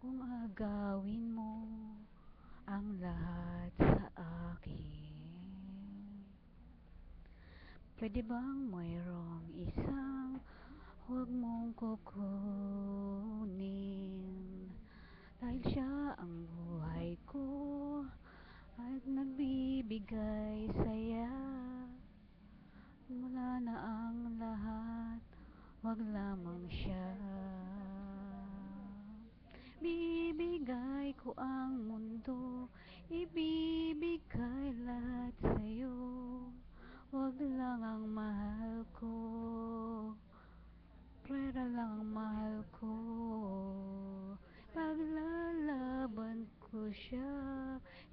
Kung agawin mo ang lahat sa akin, pwede bang mayroong isang huwag mong kukunin? Dahil siya ang buhay ko at nagbibigay saya. Wala na ang lahat, wag lamang siya. Bibigay ko ang mundo, ibibigay lahat sa'yo. Wag lang ang mahal ko, pera lang ang mahal ko. Paglalaban ko siya,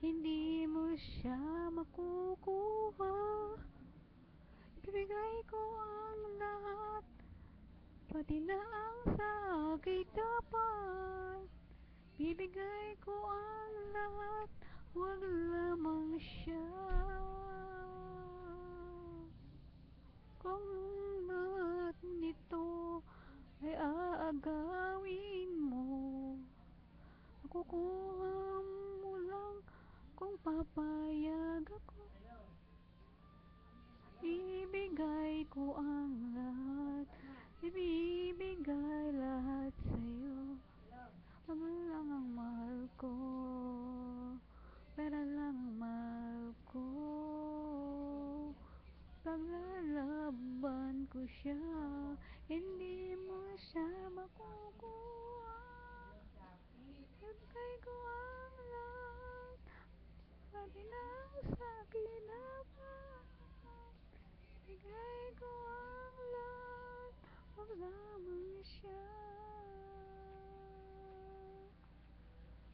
hindi mo siya makukuha. Ibigay ko ang lahat, pati na ang sa akin dapat. Bibigay ko ang lahat, wag lamang siya. Kung lahat nito ay aagawin mo, makukuha mo lang kung papayag ako. Ibigay ko ang lahat, ibibigay lahat sa'yo. Wag lang ang mahal ko, pera lang ang mahal ko. Paglalaban ko siya, hindi mo siya makukuha. Ibigay ko ang lahat, pati na ang sa'kin dapat. Ibigay ko ang lahat, wag lamang siya.